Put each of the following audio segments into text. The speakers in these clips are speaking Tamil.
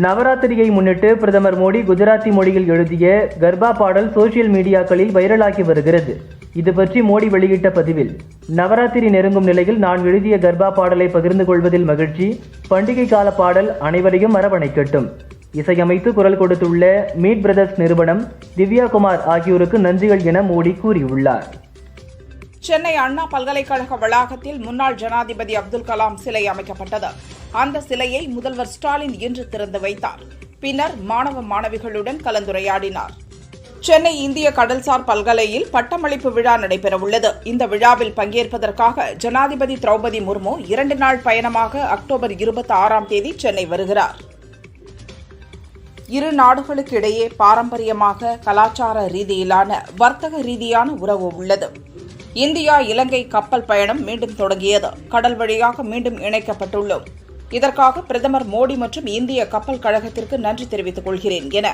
நவராத்திரியை முன்னிட்டு பிரதமர் மோடி குஜராத்தி மொழியில் எழுதிய கர்பா பாடல் சோசியல் மீடியாக்களில் வைரலாகி வருகிறது. இது பற்றி மோடி வெளியிட்ட பதிவில், நவராத்திரி நெருங்கும் நிலையில் நான் எழுதிய கர்பா பாடலை பகிர்ந்து கொள்வதில் மகிழ்ச்சி. பண்டிகை கால பாடல் அனைவரையும் அரவணைக்கட்டும். இசையமைத்து குரல் கொடுத்துள்ள மீட் பிரதர்ஸ் நிறுவனம், திவ்யா குமார் ஆகியோருக்கு நன்றிகள் என மோடி கூறியுள்ளார். சென்னை அண்ணா பல்கலைக்கழக வளாகத்தில் முன்னாள் ஜனாதிபதி அப்துல் கலாம் சிலை அமைக்கப்பட்டது. அந்த சிலையை முதல்வர் ஸ்டாலின் இன்று திறந்து வைத்தார். பின்னர் மாணவ மாணவிகளுடன் கலந்துரையாடினார். சென்னை இந்திய கடல்சார் பல்கலையில் பட்டமளிப்பு விழா நடைபெறவுள்ளது. இந்த விழாவில் பங்கேற்பதற்காக ஜனாதிபதி திரௌபதி முர்மு 2 நாள் பயணமாக அக்டோபர் 26 சென்னை வருகிறார். இரு நாடுகளுக்கு இடையே பாரம்பரியமாக கலாச்சார ரீதியிலான வர்த்தக ரீதியான உறவு உள்ளது. இந்தியா இலங்கை கப்பல் பயணம் மீண்டும் தொடங்கியது. கடல் வழியாக மீண்டும் இணைக்கப்பட்டுள்ளோம். இதற்காக பிரதமர் மோடி மற்றும் இந்திய கப்பல் கழகத்திற்கு நன்றி தெரிவித்துக் கொள்கிறேன் என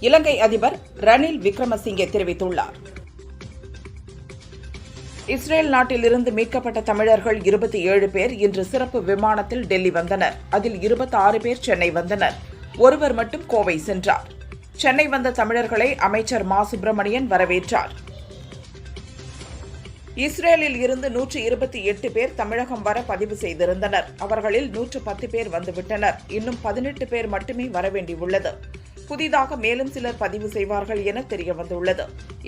இலங்கை அதிபர் ரணில் விக்ரமசிங்கே தெரிவித்துள்ளார். இஸ்ரேல் நாட்டிலிருந்து மீட்கப்பட்ட தமிழர்கள் 27 பேர் இன்று சிறப்பு விமானத்தில் டெல்லி வந்தனர். அதில் 26 பேர் சென்னை வந்தனர். ஒருவர் மட்டும் கோவை சென்றார். சென்னை வந்த தமிழர்களை அமைச்சர் மா சுப்பிரமணியன் வரவேற்றார். இஸ்ரேலில் இருந்து 128 பேர் தமிழகம் வர பதிவு செய்திருந்தனர். அவர்களில் 110 பேர் வந்துவிட்டனர். இன்னும் 18 பேர் மட்டுமே வரவேண்டியுள்ளது. புதிதாக மேலும் சிலர் பதிவு செய்வார்கள் என தெரியவந்துள்ளது.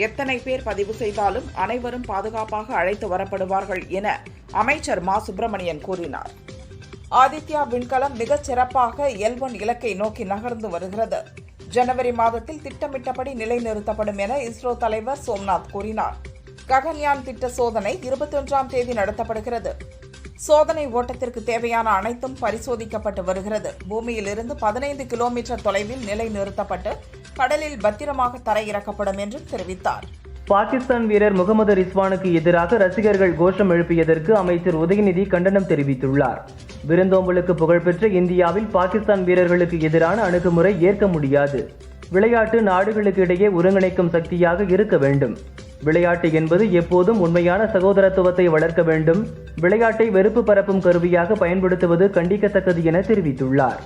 எத்தனை பேர் பதிவு செய்தாலும் அனைவரும் பாதுகாப்பாக அழைத்து வரப்படுவார்கள் என அமைச்சர் மா சுப்பிரமணியன் கூறினார். ஆதித்யா விண்கலம் மிகச் சிறப்பாக L1 இலக்கை நோக்கி நகர்ந்து வருகிறது. ஜனவரி மாதத்தில் திட்டமிட்டபடி நிலைநிறுத்தப்படும் என இஸ்ரோ தலைவர் சோம்நாத் கூறினார். ககன்யான் திட்ட சோதனை 21ஆம் தேதி நடத்தப்படுகிறது. சோதனை ஓட்டத்திற்கு தேவையான அனைத்தும் பரிசோதிக்கப்பட்டு வருகிறது. பூமியிலிருந்து 15 கிலோமீட்டர் தொலைவில் நிலைநிறுத்தப்பட்டு கடலில் பத்திரமாக தரையிறக்கப்படும் என்று தெரிவித்தார். பாகிஸ்தான் வீரர் முகமது ரிஸ்வானுக்கு எதிராக ரசிகர்கள் கோஷம் எழுப்பியதற்கு அமைச்சர் உதயநிதி கண்டனம் தெரிவித்துள்ளார். விருந்தோம்பலுக்கு புகழ்பெற்ற இந்தியாவில் பாகிஸ்தான் வீரர்களுக்கு எதிரான அணுகுமுறை ஏற்க முடியாது. விளையாட்டு நாடுகளுக்கு இடையே ஒருங்கிணைக்கும் சக்தியாக இருக்க வேண்டும். விளையாட்டு என்பது எப்போதும் உண்மையான சகோதரத்துவத்தை வளர்க்க வேண்டும். விளையாட்டை வெறுப்பு பரப்பும் கருவியாக பயன்படுத்துவது கண்டிக்கத்தக்கது என தெரிவித்துள்ளார்.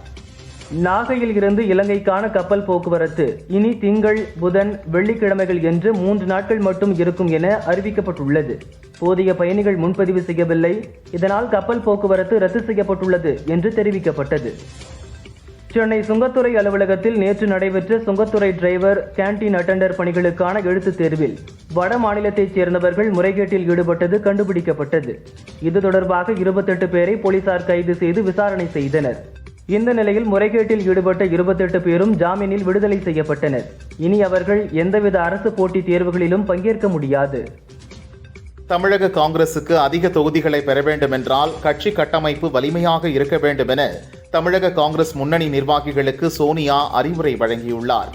நாகையில் இருந்து இலங்கைக்கான கப்பல் போக்குவரத்து இனி திங்கள், புதன், வெள்ளிக்கிழமைகள் என்று 3 நாட்கள் மட்டும் இருக்கும் என அறிவிக்கப்பட்டுள்ளது. போதிய பயணிகள் முன்பதிவு செய்யவில்லை. இதனால் கப்பல் போக்குவரத்து ரத்து செய்யப்பட்டுள்ளது என்று தெரிவிக்கப்பட்டது. சென்னை சுங்கத்துறை அலுவலகத்தில் நேற்று நடைபெற்ற சுங்கத்துறை டிரைவர், கேண்டீன் அட்டெண்டர் பணிகளுக்கான எழுத்துத் தேர்வில் வட மாநிலத்தைச் சேர்ந்தவர்கள் முறைகேட்டில் ஈடுபட்டது கண்டுபிடிக்கப்பட்டது. இது தொடர்பாக 28 பேரை போலீசார் கைது செய்து விசாரணை செய்தனர். இந்த நிலையில் முறைகேட்டில் ஈடுபட்ட 28 பேரும் ஜாமீனில் விடுதலை செய்யப்பட்டனர். இனி அவர்கள் எந்தவித அரசு போட்டித் தேர்வுகளிலும் பங்கேற்க முடியாது. தமிழக காங்கிரசுக்கு அதிக தொகுதிகளை பெற வேண்டும் என்றால் கட்சி கட்டமைப்பு வலிமையாக இருக்க வேண்டும் என தமிழக காங்கிரஸ் முன்னணி நிர்வாகிகளுக்கு சோனியா அறிவுரை வழங்கியுள்ளார்.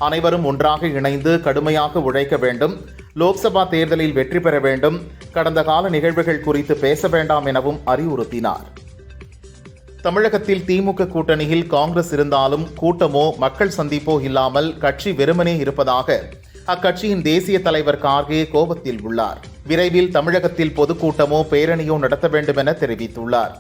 அனைவரும் ஒன்றாக இணைந்து கடுமையாக உழைக்க வேண்டும். லோக்சபா தேர்தலில் வெற்றி பெற வேண்டும். கடந்த கால நிகழ்வுகள் குறித்து பேச வேண்டாம் எனவும் அறிவுறுத்தினார். தமிழகத்தில் திமுக கூட்டணியில் காங்கிரஸ் இருந்தாலும் கூட்டமோ மக்கள் சந்திப்போ இல்லாமல் கட்சி வெறுமனே இருப்பதாக அக்கட்சியின் தேசிய தலைவர் கார்கே கோபத்தில் உள்ளார். விரைவில் தமிழகத்தில் பொதுக்கூட்டமோ பேரணியோ நடத்த வேண்டும் என தெரிவித்துள்ளார்.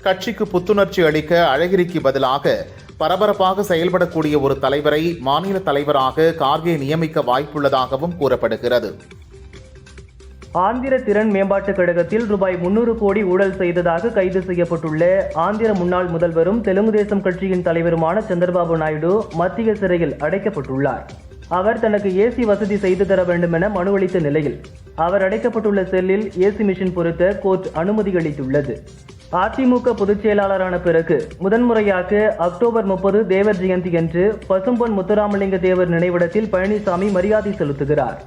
கட்சிக்கு புத்துணர்ச்சி அளிக்க அழகிரிக்கு பதிலாக பரபரப்பாக செயல்படக்கூடிய ஒரு தலைவரை மாநில தலைவராக கார்கே நியமிக்க வாய்ப்புள்ளதாகவும் கூறப்படுகிறது. ஆந்திர திறன் மேம்பாட்டுக் கழகத்தில் ரூபாய் 300 கோடி ஊழல் செய்ததாக கைது செய்யப்பட்டுள்ள ஆந்திர முன்னாள் முதல்வரும் தெலுங்கு தேசம் கட்சியின் தலைவருமான சந்திரபாபு நாயுடு மத்திய சிறையில் அடைக்கப்பட்டுள்ளார். அவர் தனக்கு ஏசி வசதி செய்து தர வேண்டும் என மனு அளித்த நிலையில் அவர் அடைக்கப்பட்டுள்ள செல்லில் ஏசி மிஷின் பொருத்த கோர்ட் அனுமதி அளித்துள்ளது. அதிமுக பொதுச் செயலாளரான பிறகு முதன்முறையாக அக்டோபர் 30 தேவர் ஜெயந்தி என்று பசும்பொன் முத்துராமலிங்க தேவர் நினைவிடத்தில் பழனிசாமி மரியாதை செலுத்துகிறார்.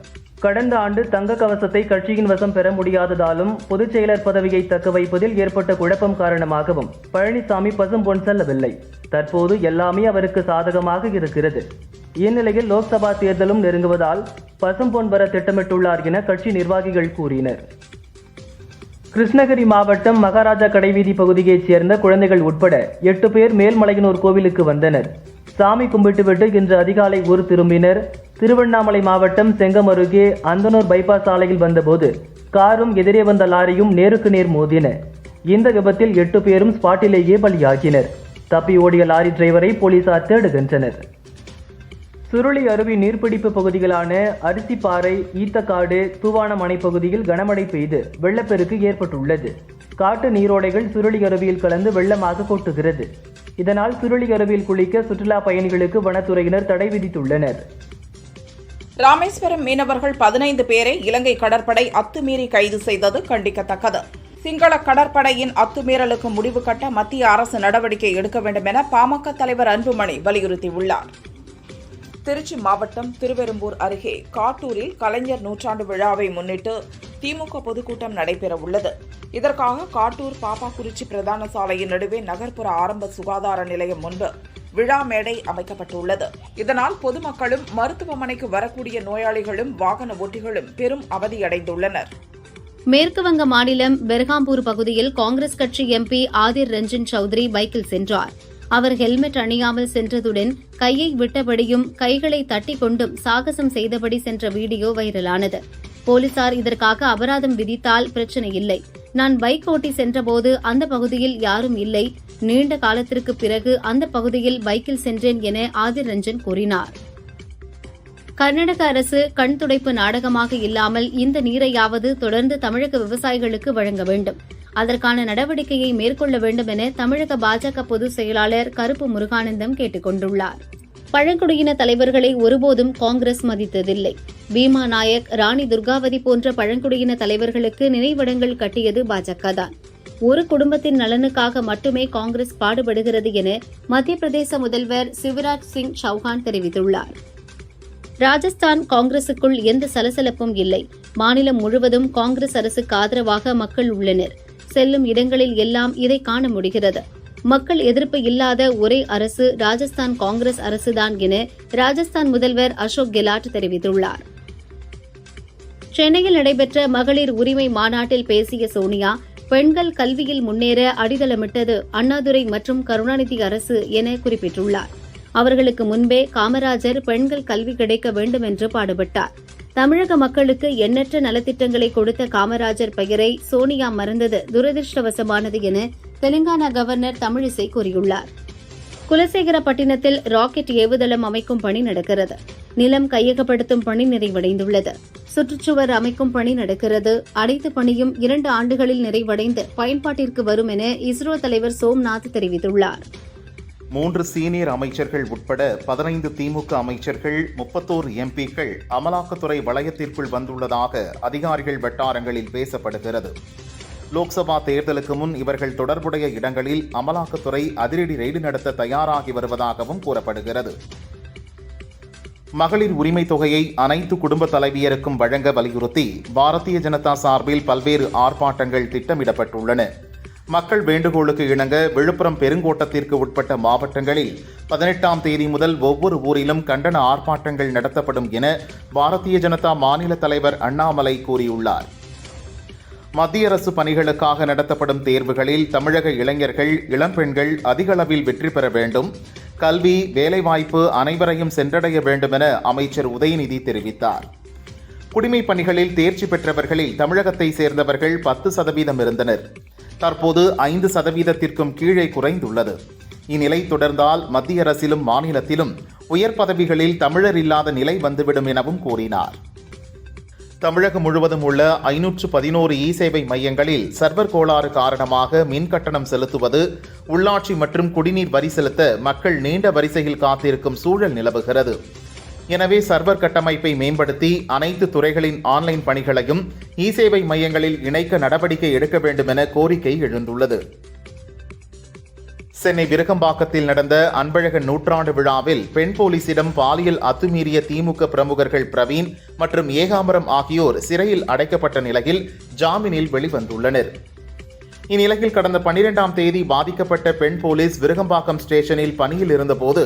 கடந்த ஆண்டு தங்க கவசத்தை கட்சியின் வசம் பெற முடியாததாலும் பொதுச் செயலர் பதவியை தக்க வைப்பதில் ஏற்பட்ட குழப்பம் காரணமாகவும் பழனிசாமி பசும்பொன் செல்லவில்லை. தற்போது எல்லாமே அவருக்கு சாதகமாக இருக்கிறது. இந்நிலையில் லோக்சபா தேர்தலும் நெருங்குவதால் பசும்பொன் வர திட்டமிட்டுள்ளார் என கட்சி நிர்வாகிகள் கூறினர். கிருஷ்ணகிரி மாவட்டம் மகாராஜா கடைவீதி பகுதியைச் சேர்ந்த குழந்தைகள் உட்பட 8 பேர் மேல்மலையனூர் கோவிலுக்கு வந்தனர். சாமி கும்பிட்டுவிட்டு இன்று அதிகாலை ஊர் திரும்பினர். திருவண்ணாமலை மாவட்டம் செங்கம் அருகே அந்தனூர் பைபாஸ் சாலையில் வந்தபோது காரும் எதிரே வந்த லாரியும் நேருக்கு நேர் மோதின. இந்த விபத்தில் 8 பேரும் ஸ்பாட்டிலேயே பலியாகினர். தப்பி ஓடிய லாரி டிரைவரை போலீசார் தேடுகின்றனர். சுருளி அருவி நீர்பிடிப்பு பகுதிகளான அரிசிப்பாறை, ஈத்தக்காடு, தூவானம் அணை பகுதியில் கனமழை பெய்து வெள்ளப்பெருக்கு ஏற்பட்டுள்ளது. காட்டு நீரோடைகள் சுருளி அருவியில் கலந்து வெள்ளமாக கொட்டுகிறது. இதனால் சுருளி அருவியில் குளிக்க சுற்றுலா பயணிகளுக்கு வனத்துறையினர் தடை விதித்துள்ளனர். ராமேஸ்வரம் மீனவர்கள் 15 பேரை இலங்கை கடற்படை அத்துமீறி கைது செய்தது கண்டிக்கத்தக்கது. சிங்கள கடற்படையின் அத்துமீறலுக்கு முடிவு கட்ட மத்திய அரசு நடவடிக்கை எடுக்க வேண்டும் என பாமக தலைவர் அன்புமணி வலியுறுத்தியுள்ளார். திருச்சி மாவட்டம் திருவெரும்பூர் அருகே காட்டூரில் கலைஞர் நூற்றாண்டு விழாவை முன்னிட்டு திமுக பொதுக்கூட்டம் நடைபெறவுள்ளது. இதற்காக காட்டூர் பாப்பாக்குறிச்சி பிரதான சாலையின் நடுவே நகர்ப்புற ஆரம்ப சுகாதார நிலையம் முன்பு விழா மேடை அமைக்கப்பட்டுள்ளது. இதனால் பொதுமக்களும் மருத்துவமனைக்கு வரக்கூடிய நோயாளிகளும் வாகன ஓட்டிகளும் பெரும் அவதியடைந்துள்ளனர். மேற்குவங்க மாநிலம் பெர்காம்பூர் பகுதியில் காங்கிரஸ் கட்சி எம்பி ஆதிர் ரஞ்சன் சௌத்ரி பைக்கில் சென்றார். அவர் ஹெல்மெட் அணியாமல் சென்றதுடன் கையை விட்டபடியும் கைகளை தட்டிக் கொண்டும் சாகசம் செய்தபடி சென்ற வீடியோ வைரலானது. போலீசார் இதற்காக அபராதம் விதித்தால் பிரச்சனை இல்லை. நான் பைக் ஓட்டி சென்றபோது அந்த பகுதியில் யாரும் இல்லை. நீண்ட காலத்திற்கு பிறகு அந்த பகுதியில் பைக்கில் சென்றேன் என ஆதிர் ரஞ்சன் கூறினார். கர்நாடக அரசு கண் துடைப்பு நாடகமாக இல்லாமல் இந்த நீரையாவது தொடர்ந்து தமிழக விவசாயிகளுக்கு வழங்க வேண்டும். அதற்கான நடவடிக்கையை மேற்கொள்ள வேண்டும் என தமிழக பாஜக பொதுச் செயலாளர் கருப்பு முருகானந்தம் கேட்டுக் கொண்டுள்ளார். பழங்குடியின தலைவர்களை ஒருபோதும் காங்கிரஸ் மதித்ததில்லை. பீமா நாயக், ராணி துர்காவதி போன்ற பழங்குடியின தலைவர்களுக்கு நினைவிடங்கள் கட்டியது பாஜக தான். ஒரு குடும்பத்தின் நலனுக்காக மட்டுமே காங்கிரஸ் பாடுபடுகிறது என மத்திய பிரதேச முதல்வர் சிவராஜ் சிங் சௌஹான் தெரிவித்துள்ளார். ராஜஸ்தான் காங்கிரசுக்குள் எந்த சலசலப்பும் இல்லை. மாநிலம் முழுவதும் காங்கிரஸ் அரசுக்கு ஆதரவாக மக்கள் உள்ளனர். செல்லும் இடங்களில் எல்லாம் இதை காண முடிகிறது. மக்கள் எதிர்ப்பு இல்லாத ஒரே அரசு ராஜஸ்தான் காங்கிரஸ் அரசுதான் என ராஜஸ்தான் முதல்வர் அசோக் கெலாட் தெரிவித்துள்ளார். சென்னையில் நடைபெற்ற மகளிர் உரிமை மாநாட்டில் பேசிய சோனியா, பெண்கள் கல்வியில் முன்னேற அடித்தளமிட்டது அண்ணாதுரை மற்றும் கருணாநிதி அரசு என குறிப்பிட்டுள்ளார். அவர்களுக்கு முன்பே காமராஜர் பெண்கள் கல்வி கிடைக்க வேண்டும் என்று பாடுபட்டார். தமிழக மக்களுக்கு எண்ணற்ற நலத்திட்டங்களை கொடுத்த காமராஜர் பெயரை சோனியா மறந்தது துரதிருஷ்டவசமானது என தெலுங்கானா கவர்னர் தமிழிசை கூறியுள்ளார். குலசேகரப்பட்டினத்தில் ராக்கெட் ஏவுதளம் அமைக்கும் பணி நடக்கிறது. நிலம் கையகப்படுத்தும் பணி நிறைவடைந்துள்ளது. சுற்றுச்சுவர் அமைக்கும் பணி நடக்கிறது. அனைத்து பணியும் 2 ஆண்டுகளில் நிறைவடைந்து பயன்பாட்டிற்கு வரும் என இஸ்ரோ தலைவர் சோம்நாத் தெரிவித்துள்ளார். 3 சீனியர் அமைச்சர்கள் உட்பட 15 திமுக அமைச்சர்கள், 31 எம்பிக்கள் அமலாக்கத்துறை வளையத்திற்குள் வந்துள்ளதாக அதிகாரிகள் வட்டாரங்களில் பேசப்படுகிறது. லோக்சபா தேர்தலுக்கு முன் இவர்கள் தொடர்புடைய இடங்களில் அமலாக்கத்துறை அதிரடி ரெய்டு நடத்த தயாராகி வருவதாகவும் கூறப்படுகிறது. மகளிர் உரிமை தொகையை அனைத்து குடும்ப தலைவியருக்கும் வழங்க வலியுறுத்தி பாரதிய ஜனதா சார்பில் பல்வேறு ஆர்ப்பாட்டங்கள் திட்டமிடப்பட்டுள்ளன. மக்கள் வேண்டுகோளுக்கு இணங்க விழுப்புரம் பெருங்கோட்டத்திற்கு உட்பட்ட மாவட்டங்களில் 18ஆம் தேதி முதல் ஒவ்வொரு ஊரிலும் கண்டன ஆர்ப்பாட்டங்கள் நடத்தப்படும் என பாரதிய ஜனதா மாநில தலைவர் அண்ணாமலை கூறியுள்ளார். மத்திய அரசு பணிகளுக்காக நடத்தப்படும் தேர்வுகளில் தமிழக இளைஞர்கள், இளம்பெண்கள் அதிக அளவில் வெற்றி பெற வேண்டும். கல்வி, வேலைவாய்ப்பு அனைவரையும் சென்றடைய வேண்டும் என அமைச்சர் உதயநிதி தெரிவித்தார். குடிமைப் பணிகளில் தேர்ச்சி பெற்றவர்களில் தமிழகத்தை சேர்ந்தவர்கள் 10% இருந்தனர். தற்போது 5%த்திற்கும் கீழே குறைந்துள்ளது. இந்நிலை தொடர்ந்தால் மத்திய அரசிலும் மாநிலத்திலும் உயர் பதவிகளில் தமிழர் இல்லாத நிலை வந்துவிடும் எனவும் கூறினார். தமிழகம் முழுவதும் உள்ள 511 இ-சேவை மையங்களில் சர்வர் கோளாறு காரணமாக மின் கட்டணம் செலுத்துவது, உள்ளாட்சி மற்றும் குடிநீர் வரி செலுத்த மக்கள் நீண்ட வரிசையில் காத்திருக்கும் சூழல் நிலவுகிறது. எனவே சர்வர் கட்டமைப்பை மேம்படுத்தி அனைத்து துறைகளின் ஆன்லைன் பணிகளையும் இ-சேவை மையங்களில் இணைக்க நடவடிக்கை எடுக்க வேண்டும் என கோரிக்கை எழுந்துள்ளது. சென்னை விருகம்பாக்கத்தில் நடந்த அன்பழகன் நூற்றாண்டு விழாவில் பெண் போலீசிடம் பாலியல் அத்துமீறிய திமுக பிரமுகர்கள் பிரவீன் மற்றும் ஏகாம்பரம் ஆகியோர் சிறையில் அடைக்கப்பட்ட நிலையில் ஜாமீனில் வெளிவந்துள்ளனர். இந்நிலையில் கடந்த 12ஆம் தேதி பாதிக்கப்பட்ட பெண் போலீஸ் விருகம்பாக்கம் ஸ்டேஷனில் பணியில் இருந்தபோது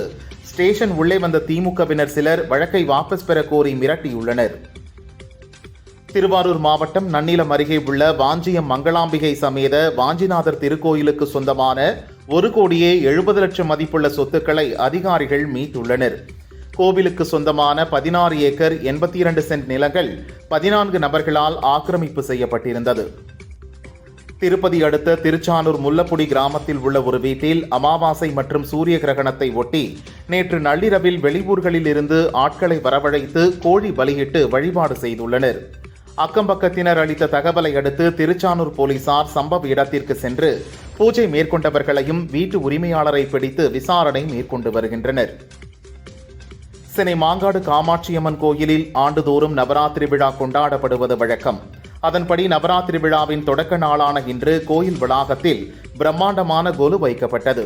ஸ்டேஷன் உள்ளே வந்த திமுகவினர் சிலர் வழக்கை வாபஸ் பெற கோரி மிரட்டியுள்ளனர். திருவாரூர் மாவட்டம் நன்னிலம் அருகே உள்ள வாஞ்சியம் மங்களாம்பிகை சமேத வாஞ்சிநாதர் திருக்கோயிலுக்கு சொந்தமான 1,70,00,000 மதிப்புள்ள சொத்துக்களை அதிகாரிகள் மீட்டுள்ளனர். கோவிலுக்கு சொந்தமான 16 ஏக்கர் 82 சென்ட் நிலங்கள் 14 நபர்களால் ஆக்கிரமிப்பு செய்யப்பட்டிருந்தது. திருப்பதி அடுத்த திருச்சானூர் முல்லப்புடி கிராமத்தில் உள்ள ஒரு வீட்டில் அமாவாசை மற்றும் சூரிய கிரகணத்தை ஒட்டி நேற்று நள்ளிரவில் வெளியூர்களில் இருந்து ஆட்களை வரவழைத்து கோழி பலியிட்டு வழிபாடு செய்துள்ளனர். அக்கம்பக்கத்தினர் அளித்த தகவலை அடுத்து திருச்சானூர் போலீசார் சம்பவ இடத்திற்கு சென்று பூஜை மேற்கொண்டவர்களையும் வீட்டு உரிமையாளரை பிடித்து விசாரணை மேற்கொண்டு வருகின்றனர். சென்னை மாங்காடு காமாட்சியம்மன் கோயிலில் ஆண்டுதோறும் நவராத்திரி விழா கொண்டாடப்படுவது வழக்கம். அதன்படி நவராத்திரி விழாவின் தொடக்க நாளான இன்று கோயில் வளாகத்தில் பிரம்மாண்டமான கொலு வைக்கப்பட்டது.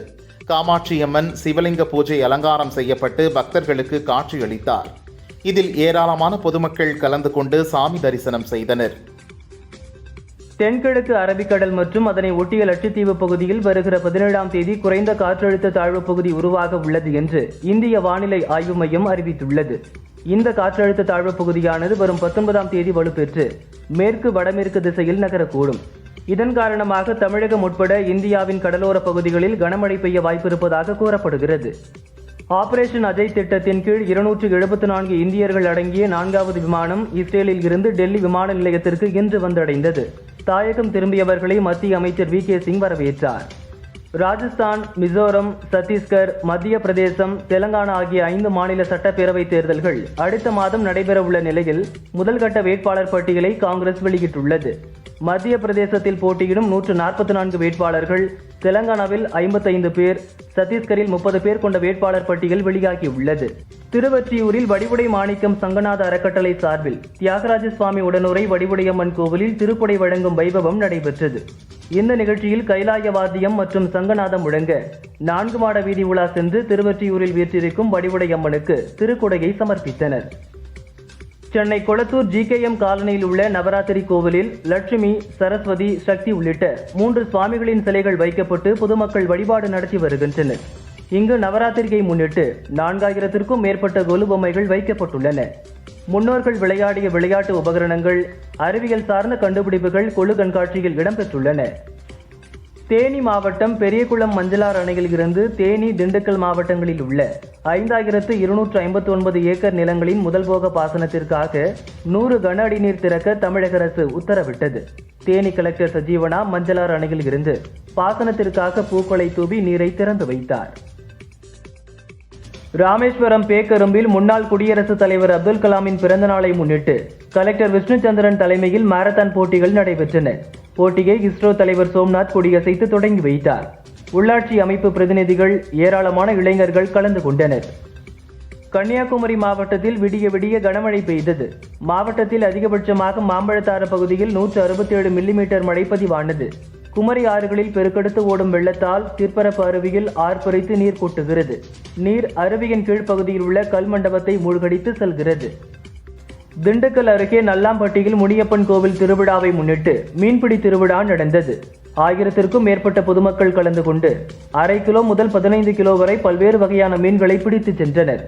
காமாட்சியம்மன் சிவலிங்க பூஜை அலங்காரம் செய்யப்பட்டு பக்தர்களுக்கு காட்சியளித்தார். இதில் ஏராளமான பொதுமக்கள் கலந்து கொண்டு சாமி தரிசனம் செய்தனர். தென்கிழக்கு அரபிக்கடல் மற்றும் அதனை ஒட்டிய லட்சத்தீவு பகுதியில் வருகிற 17ஆம் தேதி குறைந்த காற்றழுத்த தாழ்வு பகுதி உருவாக உள்ளது என்று இந்திய வானிலை ஆய்வு மையம் அறிவித்துள்ளது. இந்த காற்றழுத்த தாழ்வு பகுதியானது வரும் 19ஆம் தேதி வலுப்பெற்று மேற்கு வடமேற்கு திசையில் நகரக்கூடும். இதன் காரணமாக தமிழகம் உட்பட இந்தியாவின் கடலோர பகுதிகளில் கனமழை பெய்ய வாய்ப்பிருப்பதாக கூறப்படுகிறது. ஆபரேஷன் அஜய் திட்டத்தின் கீழ் 274 இந்தியர்கள் அடங்கிய 4வது விமானம் இஸ்ரேலில் இருந்து டெல்லி விமான நிலையத்திற்கு இன்று வந்தடைந்தது. தாயகம் திரும்பியவர்களை மத்திய அமைச்சர் வி.கே. சிங் வரவேற்றார். ராஜஸ்தான், மிசோரம், சத்தீஸ்கர், மத்திய பிரதேசம், தெலங்கானா ஆகிய 5 மாநில சட்டப்பேரவை தேர்தல்கள் அடுத்த மாதம் நடைபெறவுள்ள நிலையில் முதல்கட்ட வேட்பாளர் பட்டியலை காங்கிரஸ் வெளியிட்டுள்ளது. மத்திய பிரதேசத்தில் போட்டியிடும் 144 வேட்பாளர்கள், தெலங்கானாவில் 55 பேர், சத்தீஸ்கரில் 30 பேர் கொண்ட வேட்பாளர் பட்டியல் வெளியாகியுள்ளது. திருவொற்றியூரில் வடிவுடை மாணிக்கம் சங்கநாத அறக்கட்டளை சார்பில் தியாகராஜ சுவாமி உடனுரை வடிவுடையம்மன் கோவிலில் திருக்குடை வழங்கும் வைபவம் நடைபெற்றது. இந்த நிகழ்ச்சியில் கைலாய வாத்தியம் மற்றும் சங்கநாதம் முழங்க 4 மாட வீதி உலா சென்று திருவொற்றியூரில் வீற்றிருக்கும் வடிவுடையம்மனுக்கு திருக்குடையை சமர்ப்பித்தனர். சென்னை கொளத்தூர் GKM காலனியில் உள்ள நவராத்திரி கோவிலில் லட்சுமி, சரஸ்வதி, சக்தி உள்ளிட்ட 3 சுவாமிகளின் சிலைகள் வைக்கப்பட்டு பொதுமக்கள் வழிபாடு நடத்தி வருகின்றனர். இங்கு நவராத்திரியை முன்னிட்டு 4000த்திற்கும் மேற்பட்ட கொலு பொம்மைகள் வைக்கப்பட்டுள்ளன. முன்னோர்கள் விளையாடிய விளையாட்டு உபகரணங்கள், அறிவியல் சார்ந்த கண்டுபிடிப்புகள் கொலு கண்காட்சியில் இடம்பெற்றுள்ளன. தேனி மாவட்டம் பெரியகுளம் மஞ்சளார் அணையில் இருந்து தேனி, திண்டுக்கல் மாவட்டங்களில் உள்ள 5259 ஏக்கர் நிலங்களின் முதல்போக பாசனத்திற்காக 100 கன அடி நீர் திறக்க தமிழக அரசு உத்தரவிட்டது. தேனி கலெக்டர் சஜீவனா மஞ்சளார் அணையில் இருந்து பாசனத்திற்காக பூக்களை தூவி நீரை திறந்து வைத்தார். ராமேஸ்வரம் பேக்கரும்பில் முன்னாள் குடியரசுத் தலைவர் அப்துல் கலாமின் பிறந்த நாளை முன்னிட்டு கலெக்டர் விஷ்ணுச்சந்திரன் தலைமையில் மாரத்தான் போட்டிகள் நடைபெற்றன. போட்டியை இஸ்ரோ தலைவர் சோம்நாத் கொடியசைத்து தொடங்கி வைத்தார். உள்ளாட்சி அமைப்பு பிரதிநிதிகள், ஏராளமான இளைஞர்கள் கலந்து கொண்டனர். கன்னியாகுமரி மாவட்டத்தில் விடிய விடிய கனமழை பெய்தது. மாவட்டத்தில் அதிகபட்சமாக மாம்பழத்தாறு பகுதியில் 167 மில்லிமீட்டர் மழை பதிவானது. குமரி ஆறுகளில் பெருக்கெடுத்து ஓடும் வெள்ளத்தால் திற்பரப்பு அருவியில் ஆர்ப்பரித்து நீர் கொட்டுகிறது. நீர் அருவியின் கீழ்ப்பகுதியில் உள்ள கல் மண்டபத்தை மூழ்கடித்து செல்கிறது. திண்டுக்கல் அருகே நல்லாம்பட்டியில் முனியப்பன் கோவில் திருவிழாவை முன்னிட்டு மீன்பிடி திருவிழா நடந்தது. 1000த்திற்கும் மேற்பட்ட பொதுமக்கள் கலந்து கொண்டு 1/2 கிலோ முதல் 15 கிலோ வரை பல்வேறு வகையான மீன்களை பிடித்து சென்றனர்.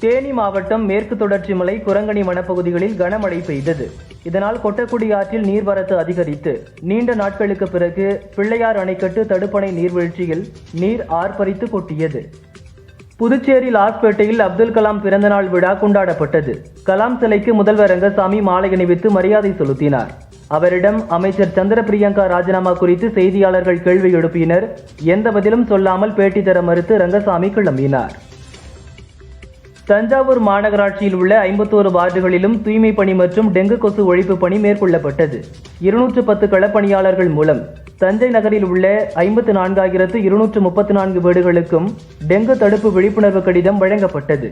தேனி மாவட்டம் மேற்கு தொடர்ச்சி மலை, குரங்கணி வனப்பகுதிகளில் கனமழை பெய்தது. இதனால் கொட்டக்குடி ஆற்றில் நீர்வரத்து அதிகரித்து நீண்ட நாட்களுக்கு பிறகு பிள்ளையார் அணைக்கட்டு தடுப்பணை நீர்வீழ்ச்சியில் நீர் ஆர்ப்பரித்து கொட்டியது. புதுச்சேரி லாஸ்பேட்டையில் அப்துல் கலாம் பிறந்தநாள் விழா கொண்டாடப்பட்டது. கலாம் சிலைக்கு முதல்வர் ரங்கசாமி மாலை அணிவித்து மரியாதை செலுத்தினார். அவரிடம் அமைச்சர் சந்திர பிரியங்கா ராஜினாமா குறித்து செய்தியாளர்கள் கேள்வி எழுப்பினர். எந்த பதிலும் சொல்லாமல் பேட்டி தர மறுத்து ரங்கசாமி கிளம்பினார். தஞ்சாவூர் மாநகராட்சியில் உள்ள 51 வார்டுகளிலும் தூய்மை பணி மற்றும் டெங்கு கொசு ஒழிப்பு பணி மேற்கொள்ளப்பட்டது. 210 களப்பணியாளர்கள் மூலம் தஞ்சை நகரில் உள்ள 54,234 வீடுகளுக்கும் டெங்கு தடுப்பு விழிப்புணர்வு கடிதம் வழங்கப்பட்டது.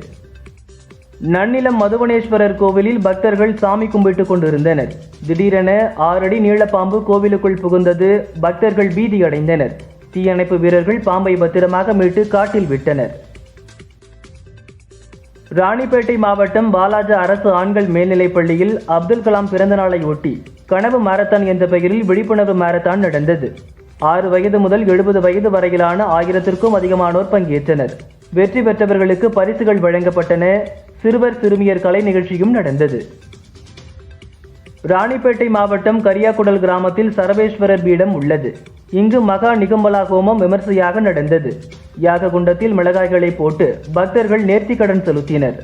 நன்னிலம் மதுவனேஸ்வரர் கோவிலில் பக்தர்கள் சாமி கும்பிட்டுக் கொண்டிருந்தனர். திடீரென 6 அடி நீள பாம்பு கோவிலுக்குள் புகுந்தது. பக்தர்கள் பீதி அடைந்தனர். தீயணைப்பு வீரர்கள் பாம்பை பத்திரமாக மீட்டு காட்டில் விட்டனர். ராணிப்பேட்டை மாவட்டம் வாலாஜா அரசு ஆண்கள் மேல்நிலைப் பள்ளியில் அப்துல் கலாம் பிறந்த நாளை ஒட்டி கனவு மாரத்தான் என்ற பெயரில் விழிப்புணர்வு மாரத்தான் நடந்தது. 6 வயது முதல் 70 வயது வரையிலான 1000த்திற்கும் அதிகமானோர் பங்கேற்றனர். வெற்றி பெற்றவர்களுக்கு பரிசுகள் வழங்கப்பட்டன. சிறுவர் சிறுமியர் கலை நிகழ்ச்சியும் நடந்தது. ராணிப்பேட்டை மாவட்டம் கரியாக்குடல் கிராமத்தில் சரவேஸ்வரர் பீடம் உள்ளது. இங்கு மகா நிகம்பலா ஹோமம் விமர்சையாக நடந்தது. யாக குண்டத்தில் மிளகாய்களை போட்டு பக்தர்கள் நேர்த்திக்கடன் செலுத்தினர்.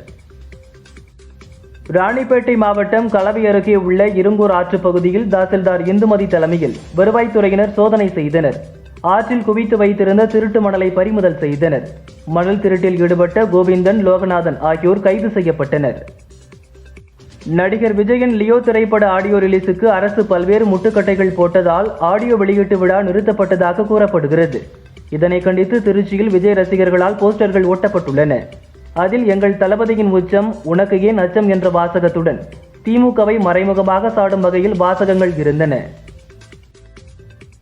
ராணிப்பேட்டை மாவட்டம் கலவை அருகே உள்ள இருங்கூர் ஆற்று பகுதியில் தாசில்தார் இந்துமதி தலைமையில் வருவாய்த்துறையினர் சோதனை செய்தனர். ஆற்றில் குவித்து வைத்திருந்த திருட்டு மணலை பறிமுதல் செய்தனர். மணல் திருட்டில் ஈடுபட்ட கோவிந்தன், லோகநாதன் ஆகியோர் கைது செய்யப்பட்டனர். நடிகர் விஜயன் லியோ திரைப்பட ஆடியோ ரிலீஸுக்கு அரசு பல்வேறு முட்டுக்கட்டைகள் போட்டதால் ஆடியோ வெளியீட்டு விழா நிறுத்தப்பட்டதாக கூறப்படுகிறது. இதனை கண்டித்து திருச்சியில் விஜய் ரசிகர்களால் போஸ்டர்கள் ஒட்டப்பட்டுள்ளன. அதில் எங்கள் தளபதியின் உச்சம், உனக்கு ஏன் அச்சம் என்ற வாசகத்துடன் திமுகவை மறைமுகமாக சாடும் வகையில் வாசகங்கள் இருந்தன.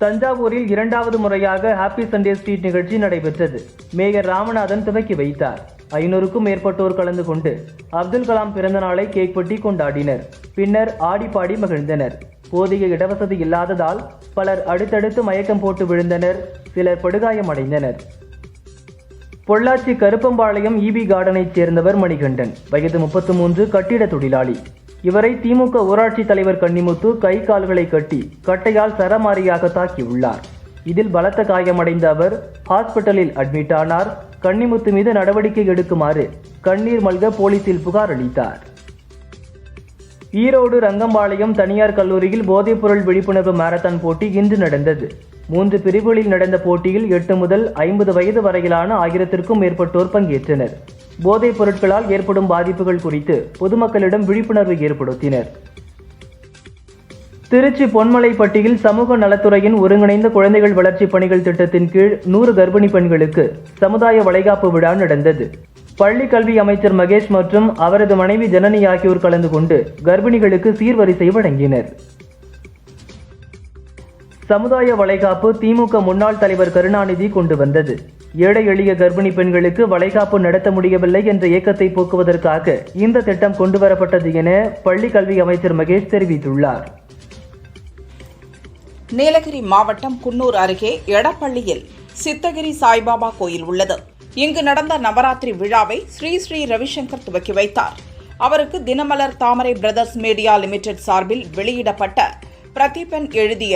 தஞ்சாவூரில் 2வது முறையாக ஹாப்பி சண்டே ஸ்ட்ரீட் நிகழ்ச்சி நடைபெற்றது. மேயர் ராமநாதன் துவக்கி வைத்தார். 500க்கும் மேற்பட்டோர் கலந்து கொண்டு அப்துல் கலாம் பிறந்த நாளை கேக் வெட்டி கொண்டாடினர். பின்னர் ஆடிப்பாடி மகிழ்ந்தனர். போதிய இடவசதி இல்லாததால் பலர் அடுத்தடுத்து மயக்கம் போட்டு விழுந்தனர். சிலர் படுகாயமடைந்தனர். பொள்ளாச்சி கருப்பம்பாளையம் ஈபி கார்டனைச் சேர்ந்தவர் மணிகண்டன், வயது 33, கட்டிட தொழிலாளி. இவரை திமுக ஊராட்சி தலைவர் கன்னிமுத்து கை கால்களை கட்டி கட்டையால் சரமாரியாக தாக்கியுள்ளார். இதில் பலத்த காயமடைந்த அவர் ஹாஸ்பிட்டலில் அட்மிட் ஆனார். கன்னிமுத்து மீது நடவடிக்கை எடுக்குமாறு கண்ணீர் மல்க போலீசில் புகார் அளித்தார். ஈரோடு ரங்கம்பாளையம் தனியார் கல்லூரியில் போதைப்பொருள் விழிப்புணர்வு மாரத்தான் போட்டி இன்று நடந்தது. 3 பிரிவுகளில் நடந்த போட்டியில் 8 முதல் 50 வயது வரையிலான 1000க்கும் மேற்பட்டோர் பங்கேற்றனர். போதைப் பொருட்களால் ஏற்படும் பாதிப்புகள் குறித்து பொதுமக்களிடம் விழிப்புணர்வு ஏற்படுத்தினர். திருச்சி பொன்மலைப்பட்டியில் சமூக நலத்துறையின் ஒருங்கிணைந்த குழந்தைகள் வளர்ச்சி பணிகள் திட்டத்தின் கீழ் 100 கர்ப்பிணி பெண்களுக்கு சமுதாய வளைகாப்பு விழா நடந்தது. பள்ளி கல்வி அமைச்சர் மகேஷ் மற்றும் அவரது மனைவி ஜனனி ஆகியோர் கலந்து கொண்டு கர்ப்பிணிகளுக்கு சீர்வரிசை வழங்கினர். சமுதாய வளைகாப்பு திமுக முன்னாள் தலைவர் கருணாநிதி கொண்டு வந்தது. ஏழை எளிய கர்ப்பிணி பெண்களுக்கு வளைகாப்பு நடத்த முடியவில்லை என்ற ஏக்கத்தை போக்குவதற்காக இந்த திட்டம் கொண்டுவரப்பட்டது என பள்ளி கல்வி அமைச்சர் மகேஷ் தெரிவித்துள்ளார். நீலகிரி மாவட்டம் குன்னூர் அருகே எடப்பள்ளியில் சித்தகிரி சாய்பாபா கோயில் உள்ளது. இங்கு நடந்த நவராத்திரி விழாவை ஸ்ரீ ஸ்ரீ ரவிசங்கர் துவக்கி வைத்தார். அவருக்கு தினமலர் தாமரை பிரதர்ஸ் மீடியா லிமிடெட் சார்பில் வெளியிடப்பட்ட பிரதீபன் எழுதிய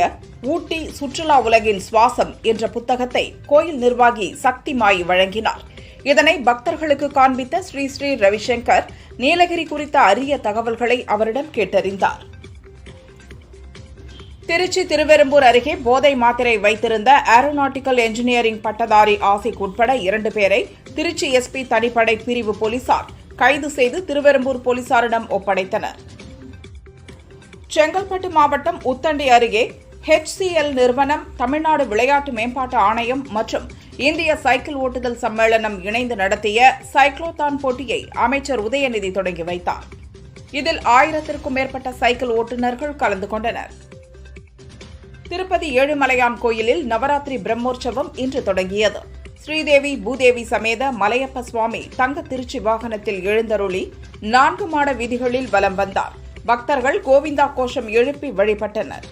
ஊட்டி சுற்றுலா உலகின் சுவாசம் என்ற புத்தகத்தை கோயில் நிர்வாகி சக்திமாயி வழங்கினார். இதனை பக்தர்களுக்கு காண்பித்த ஸ்ரீ ஸ்ரீ ரவிசங்கர் நீலகிரி குறித்த அரிய தகவல்களை அவரிடம் கேட்டறிந்தார். திருச்சி திருவெரும்பூர் அருகே போதை மாத்திரை வைத்திருந்த ஏரோநாட்டிக்கல் என்ஜினியரிங் பட்டதாரி ஆசிக் உட்பட 2 பேரை திருச்சி எஸ்பி தனிப்படை பிரிவு போலீசார் கைது செய்து திருவெரும்பூர் போலீசாரிடம் ஒப்படைத்தனர். செங்கல்பட்டு மாவட்டம் உத்தண்டி அருகே HCL நிறுவனம், தமிழ்நாடு விளையாட்டு மேம்பாட்டு ஆணையம் மற்றும் இந்திய சைக்கிள் ஓட்டுதல் சம்மேளனம் இணைந்து நடத்திய சைக்ளோதான் போட்டியை அமைச்சர் உதயநிதி தொடங்கி வைத்தார். இதில் 1000க்கும் மேற்பட்ட சைக்கிள் ஓட்டுநர்கள் கலந்து கொண்டனர். திருப்பதி ஏழுமலையான் கோயிலில் நவராத்திரி பிரம்மோற்சவம் இன்று தொடங்கியது. ஸ்ரீதேவி பூதேவி சமேத மலையப்ப சுவாமி தங்க திருச்சி வாகனத்தில் எழுந்தருளி 4 மாட வீதிகளில் வலம் வந்தார். பக்தர்கள் கோவிந்தா கோஷம் எழுப்பி வழிபட்டனர்.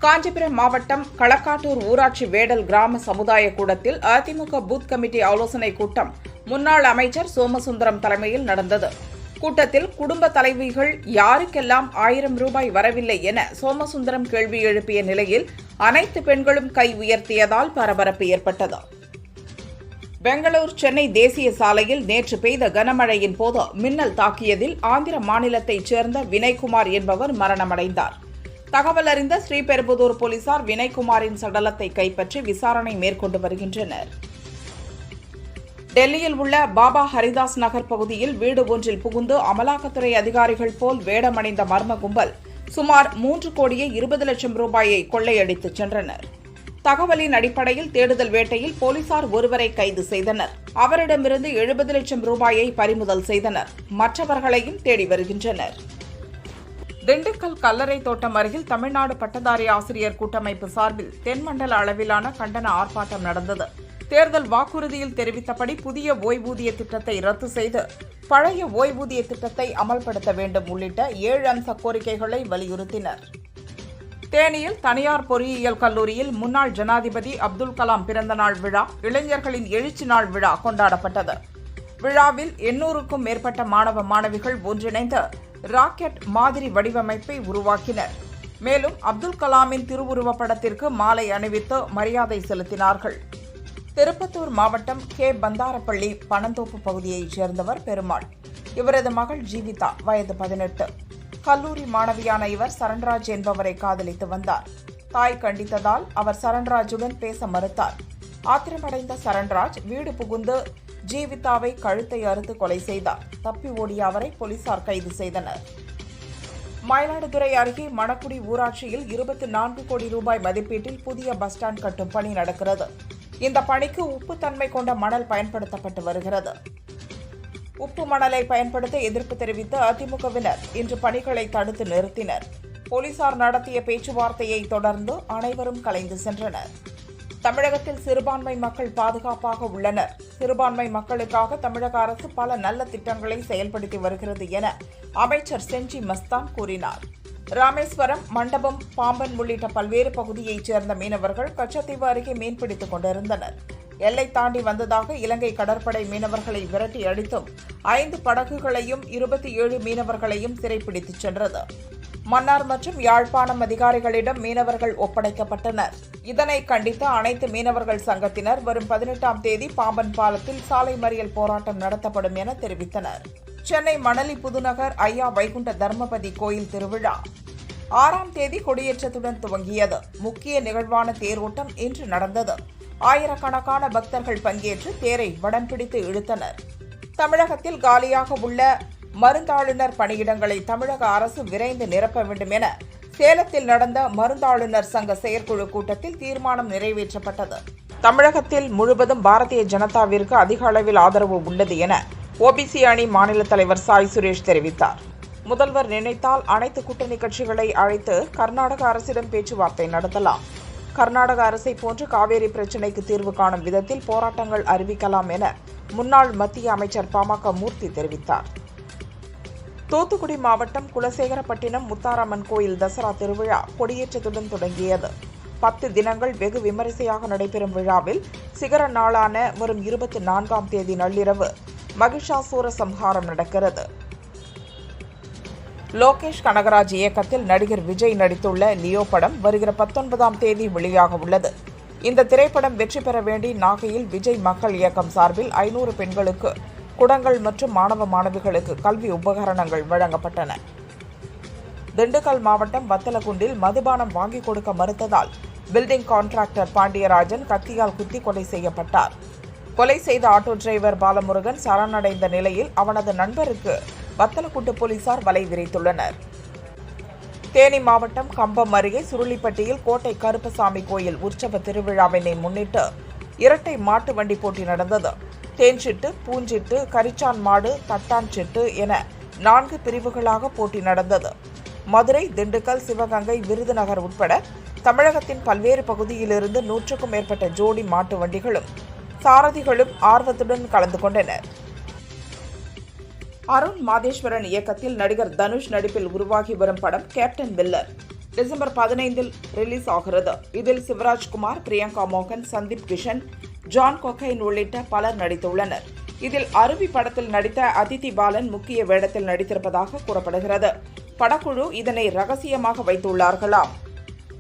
காஞ்சிபுரம் மாவட்டம் களக்காட்டூர் ஊராட்சி வேடல் கிராம சமுதாய கூடத்தில் அதிமுக பூத் கமிட்டி ஆலோசனைக் கூட்டம் முன்னாள் அமைச்சர் சோமசுந்தரம் தலைமையில் நடந்தது. கூட்டத்தில் குடும்ப தலைவிகள் யாருக்கெல்லாம் 1000 ரூபாய் வரவில்லை என சோமசுந்தரம் கேள்வி எழுப்பிய நிலையில் அனைத்து பெண்களும் கை உயர்த்தியதால் பரபரப்பு ஏற்பட்டது. பெங்களூர் சென்னை தேசிய சாலையில் நேற்று பெய்த கனமழையின் போது மின்னல் தாக்கியதில் ஆந்திர மாநிலத்தைச் சேர்ந்த வினய்குமார் என்பவர் மரணமடைந்தார். தகவல் அறிந்த ஸ்ரீபெரும்புதூர் போலீசார் வினய்குமாரின் சடலத்தை கைப்பற்றி விசாரணை மேற்கொண்டு வருகின்றனர். டெல்லியில் உள்ள பாபா ஹரிதாஸ் நகர் பகுதியில் வீடு ஒன்றில் புகுந்து அமலாக்கத்துறை அதிகாரிகள் போல் வேடமடைந்த மர்ம கும்பல் சுமார் 3 கோடியே 20 லட்சம் ரூபாயை கொள்ளையடித்துச் சென்றனர். தகவலின் அடிப்படையில் தேடுதல் வேட்டையில் போலீசார் ஒருவரை கைது செய்தனர். அவரிடமிருந்து 70 லட்சம் ரூபாயை பறிமுதல் செய்தனர். மற்றவர்களையும் தேடி வருகின்றனர். திண்டுக்கல் கல்லறை தோட்டம் அருகில் தமிழ்நாடு பட்டதாரி ஆசிரியர் கூட்டமைப்பு சார்பில் தென்மண்டல அளவிலான கண்டன ஆர்ப்பாட்டம் நடந்தது. தேர்தல் வாக்குறுதியில் தெரிவித்தபடி புதிய ஓய்வூதிய திட்டத்தை ரத்து செய்து பழைய ஓய்வூதிய திட்டத்தை அமல்படுத்த வேண்டும் உள்ளிட்ட 7 அம்ச கோரிக்கைகளை வலியுறுத்தினர். தேனியில் தனியார் பொறியியல் கல்லூரியில் முன்னாள் ஜனாதிபதி அப்துல் கலாம் பிறந்தநாள் விழா, இளைஞர்களின் எழுச்சி நாள் விழா கொண்டாடப்பட்டது. விழாவில் 800க்கும் மேற்பட்ட மாணவ மாணவிகள் ஒன்றிணைந்து ராக்கெட் மாதிரி வடிவமைப்பை உருவாக்கினர். மேலும் அப்துல் கலாமின் திருவுருவப் படத்திற்கு மாலை அணிவித்து மரியாதை செலுத்தினார்கள். திருப்பத்தூர் மாவட்டம் கே. பந்தாரப்பள்ளி பனந்தோப்பு பகுதியைச் சேர்ந்தவர் பெருமாள். இவரது மகள் ஜீவிதா வயது 18. கல்லூரி மாணவியான இவர் சரண்ராஜ் என்பவரை காதலித்து வந்தார். தாய் கண்டித்ததால் அவர் சரண்ராஜுடன் பேச மறுத்தார். ஆத்திரமடைந்த சரண்ராஜ் வீடு புகுந்து ஜீவிதாவை கழுத்தை அறுத்து கொலை செய்தார். தப்பி ஓடிய அவரை போலீசார் கைது செய்தனர். மயிலாடுதுறை அருகே மணக்குடி ஊராட்சியில் 24 கோடி ரூபாய் மதிப்பீட்டில் புதிய பஸ் ஸ்டாண்ட் கட்டும் பணி நடக்கிறது. இந்த பணிக்கு உப்புத்தன்மை கொண்ட மணல் பயன்படுத்தப்பட்டு வருகிறது. உப்பு மணலை பயன்படுத்த எதிர்ப்பு தெரிவித்து அதிமுகவினர் இன்று பணிகளை தடுத்து நிறுத்தினர். போலீசார் நடத்திய பேச்சுவார்த்தையை தொடர்ந்து அனைவரும் கலைந்து சென்றனர். தமிழகத்தில் சிறுபான்மை மக்கள் பாதுகாப்பாக உள்ளனர். சிறுபான்மை மக்களுக்காக தமிழக அரசு பல நல்ல திட்டங்களை செயல்படுத்தி வருகிறது என அமைச்சர் செஞ்சி மஸ்தான் கூறினார். ராமேஸ்வரம், மண்டபம், பாம்பன் உள்ளிட்ட பல்வேறு பகுதியைச் சேர்ந்த மீனவர்கள் கச்சத்தீவு அருகே மீன்பிடித்துக் கொண்டிருந்தனர். எல்லை தாண்டி வந்ததாக இலங்கை கடற்படை மீனவர்களை விரட்டி அடித்தும் 5 படகுகளையும் 27 மீனவர்களையும் சிறைப்பிடித்துச் சென்றது. மன்னார் மற்றும் யாழ்ப்பாணம் அதிகாரிகளிடம் மீனவர்கள் ஒப்படைக்கப்பட்டனர். இதனை கண்டித்து அனைத்து மீனவர்கள் சங்கத்தினர் வரும் 18ஆம் தேதி பாம்பன் பாலத்தில் சாலை மறியல் போராட்டம் நடத்தப்படும் என தெரிவித்தனர். சென்னை மணலி புதுநகர் ஐயா வைகுண்ட தர்மபதி கோயில் திருவிழா 6ஆம் தேதி கொடியேற்றத்துடன் துவங்கியது. முக்கிய நிகழ்வான தேரோட்டம் இன்று நடந்தது. ஆயிரக்கணக்கான பக்தர்கள் பங்கேற்று தேரை வடம் பிடித்து இழுத்தனர். தமிழகத்தில் காலியாக உள்ள மருந்தாளுநர் பணியிடங்களை தமிழக அரசு விரைந்து நிரப்ப வேண்டும் என சேலத்தில் நடந்த மருந்தாளுநர் சங்க செயற்குழு கூட்டத்தில் தீர்மானம் நிறைவேற்றப்பட்டது. தமிழகத்தில் முழுவதும் பாரதிய ஜனதாவிற்கு அதிக அளவில் ஆதரவு உள்ளது என ஓபிசி அணி மாநில தலைவர் சாய் சுரேஷ் தெரிவித்தார். முதல்வர் நினைத்தால் அனைத்து கூட்டணி கட்சிகளை அழைத்து கர்நாடக அரசிடம் பேச்சுவார்த்தை நடத்தலாம். கர்நாடக அரசை போன்று காவேரி பிரச்சினைக்கு தீர்வு காணும் விதத்தில் போராட்டங்கள் அறிவிக்கலாம் என முன்னாள் மத்திய அமைச்சர் பாமக மூர்த்தி தெரிவித்தார். தூத்துக்குடி மாவட்டம் குலசேகரப்பட்டினம் முத்தாரம்மன் கோயில் தசரா திருவிழா கொடியேற்றத்துடன் தொடங்கியது. 10 தினங்கள் வெகு விமரிசையாக நடைபெறும் விழாவில் சிகர நாளான வரும் 24ஆம் தேதி நள்ளிரவு மகிஷாசூர சம்ஹாரம் நடக்கிறது. லோகேஷ் கனகராஜ் இயக்கத்தில் நடிகர் விஜய் நடித்துள்ள லியோ படம் வருகிற 19ஆம் தேதி வெளியாக உள்ளது. இந்த திரைப்படம் வெற்றி பெற வேண்டி நாகையில் விஜய் மக்கள் இயக்கம் சார்பில் 500 பெண்களுக்கு குடங்கள் மற்றும் மாணவ மாணவிகளுக்கு கல்வி உபகரணங்கள் வழங்கப்பட்டன. திண்டுக்கல் மாவட்டம் வத்தலகுண்டில் மதுபானம் வாங்கிக் கொடுக்க மறுத்ததால் பில்டிங் கான்ட்ராக்டர் பாண்டியராஜன் கத்தியால் குத்தி கொலை செய்யப்பட்டார். கொலை செய்த ஆட்டோ டிரைவர் பாலமுருகன் சரணடைந்த நிலையில் அவனது நண்பருக்கு வத்தலகுண்டு போலீசார் வலை விரித்துள்ளனர். தேனி மாவட்டம் கம்பம் அருகே சுருளிப்பட்டியில் கோட்டை கருப்பசாமி கோயில் உற்சவ திருவிழாவினை முன்னிட்டு இரட்டை மாட்டு வண்டி போட்டி நடந்தது. தேன்சிட்டு, பூஞ்சிட்டு, கரிச்சான் மாடு, தட்டான் சிட்டு என 4 பிரிவுகளாக போட்டி நடந்தது. மதுரை, திண்டுக்கல், சிவகங்கை, விருதுநகர் உட்பட தமிழகத்தின் பல்வேறு பகுதியிலிருந்து 100க்கும் மேற்பட்ட ஜோடி மாட்டு வண்டிகளும் சாரதிகளும் ஆர்வத்துடன் கலந்து கொண்டனர். அருண் மாதேஸ்வரன் இயக்கத்தில் நடிகர் தனுஷ் நடிப்பில் உருவாகி வரும் படம் கேப்டன் மில்லர் டிசம்பர் 15 ரிலீஸ் ஆகிறது. இதில் சிவராஜ்குமார், பிரியங்கா மோகன், சந்தீப் கிஷன், ஜான் கொக்கைன் உள்ளிட்ட பலர் நடித்துள்ளனர். இதில் அருவி படத்தில் நடித்த அதித்தி பாலன் முக்கிய வேடத்தில் நடித்திருப்பதாக கூறப்படுகிறது. படக்குழு இதனை ரகசியமாக வைத்துள்ளார்களாம்.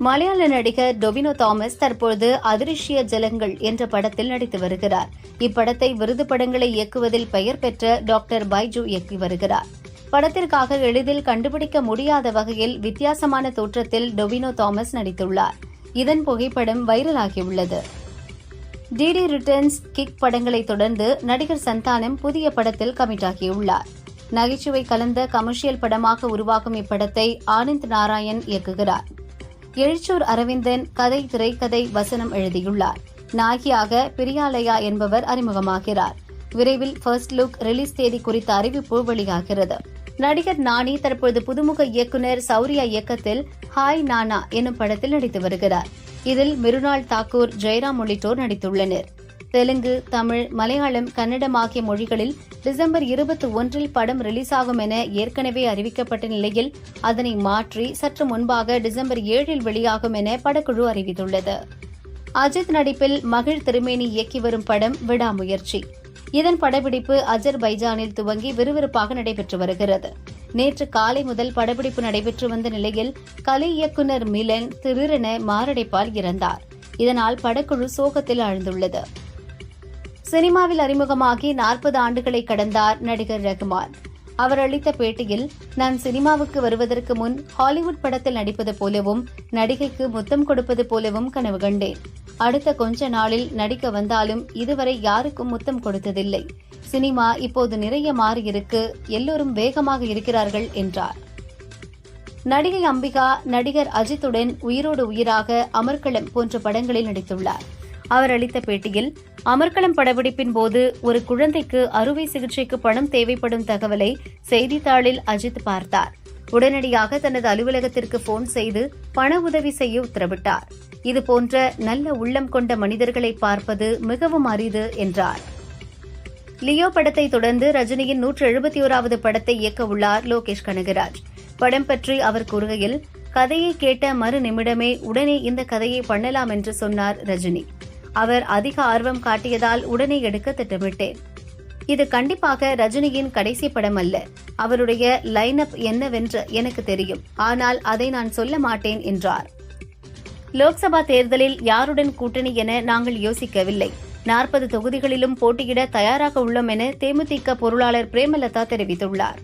மலையாள நடிகர் டொவினோ தாமஸ் தற்போது அதிருஷ்ய ஜலங்கள் என்ற படத்தில் நடித்து வருகிறார். இப்படத்தை விருது படங்களை இயக்குவதில் பெயர் பெற்ற டாக்டர் பைஜு இயக்கி வருகிறார். படத்திற்காக எளிதில் கண்டுபிடிக்க முடியாத வகையில் வித்தியாசமான தோற்றத்தில் டொவினோ தாமஸ் நடித்துள்ளார். இதன் புகைப்படம் வைரலாகியுள்ளது. டிடி ரிட்டர்ன்ஸ், கிக் படங்களை தொடர்ந்து நடிகர் சந்தானம் புதிய படத்தில் கமிட் ஆகியுள்ளார். நகைச்சுவை கலந்த கமர்ஷியல் படமாக உருவாகும் இப்படத்தை ஆனந்த் நாராயண் இயக்குகிறார். எழுச்சூர் அரவிந்தன் கதை, திரைக்கதை, வசனம் எழுதியுள்ளார். நாயகியாக பிரியாலயா என்பவர் அறிமுகமாகிறார். விரைவில் ஃபர்ஸ்ட் லுக் ரிலீஸ் தேதி குறித்த அறிவிப்பு வெளியாகிறது. நடிகர் நானி தற்போது புதுமுக இயக்குநர் சௌரியா இயக்கத்தில் ஹாய் நானா எனும் படத்தில் நடித்து வருகிறார். இதில் மிருனால் தாக்கூர், ஜெயராம் உள்ளிட்டோர் நடித்துள்ளனர். தெலுங்கு, தமிழ், மலையாளம், கன்னடம் ஆகிய மொழிகளில் டிசம்பர் 21 படம் ரிலீஸ் ஆகும் என ஏற்கனவே அறிவிக்கப்பட்ட நிலையில் அதனை மாற்றி சற்று முன்பாக டிசம்பர் 7 வெளியாகும் என படக்குழு அறிவித்துள்ளது. அஜித் நடிப்பில் மகிழ் திருமேனி இயக்கி வரும் படம் விடாமுயற்சி. இதன் படப்பிடிப்பு அஜர்பைஜானில் துவங்கி விறுவிறுப்பாக நடைபெற்று வருகிறது. நேற்று காலை முதல் படப்பிடிப்பு நடைபெற்று வந்த நிலையில் கலை இயக்குநர் மிலன் திடீரென மாரடைப்பால் இறந்தார். இதனால் படக்குழு சோகத்தில் ஆழ்ந்துள்ளது. சினிமாவில் அறிமுகமாகி 40 ஆண்டுகளை கடந்தார் நடிகர் ரகுமான். அவர் அளித்த பேட்டியில், நான் சினிமாவுக்கு வருவதற்கு முன் ஹாலிவுட் படத்தில் நடிப்பது போலவும் நடிகைக்கு முத்தம் கொடுப்பது போலவும் கனவு கண்டேன். அடுத்த கொஞ்ச நாளில் நடிக்க வந்தாலும் இதுவரை யாருக்கும் முத்தம் கொடுத்ததில்லை. சினிமா இப்போது நிறைய மாறியிருக்கு, எல்லோரும் வேகமாக இருக்கிறார்கள் என்றார். நடிகை அம்பிகா நடிகர் அஜித்துடன் உயிரோடு உயிராக அமர்க்களம் போன்ற படங்களில் நடித்துள்ளார். அவர் அளித்த பேட்டியில், அமர்க்களம் படப்பிடிப்பின் போது ஒரு குழந்தைக்கு அறுவை சிகிச்சைக்கு பணம் தேவைப்படும் தகவலை செய்தித்தாளில் அஜித் பார்த்தார். உடனடியாக தனது அலுவலகத்திற்கு போன் செய்து பண உதவி செய்ய உத்தரவிட்டார். இதுபோன்ற நல்ல உள்ளம் கொண்ட மனிதர்களை பார்ப்பது மிகவும் அரிது என்றார். லியோ படத்தை தொடர்ந்து ரஜினியின் 171வது படத்தை இயக்க உள்ளார் லோகேஷ் கனகராஜ். படம் பற்றி அவர் கூறுகையில், கதையை கேட்ட மறு நிமிடமே உடனே இந்த கதையை பண்ணலாம் என்று சொன்னார் ரஜினி. அவர் அதிக ஆர்வம் காட்டியதால் உடனே எடுக்க திட்டமிட்டேன். இது கண்டிப்பாக ரஜினியின் கடைசி படம் அல்ல. அவருடைய லைன் அப் என்னவென்று எனக்கு தெரியும், ஆனால் அதை நான் சொல்ல மாட்டேன் என்றார். லோக்சபா தேர்தலில் யாருடன் கூட்டணி என நாங்கள் யோசிக்கவில்லை. 40 தொகுதிகளிலும் போட்டியிட தயாராக உள்ளோம் என தேமுதிக பொருளாளர் பிரேமலதா தெரிவித்துள்ளார்.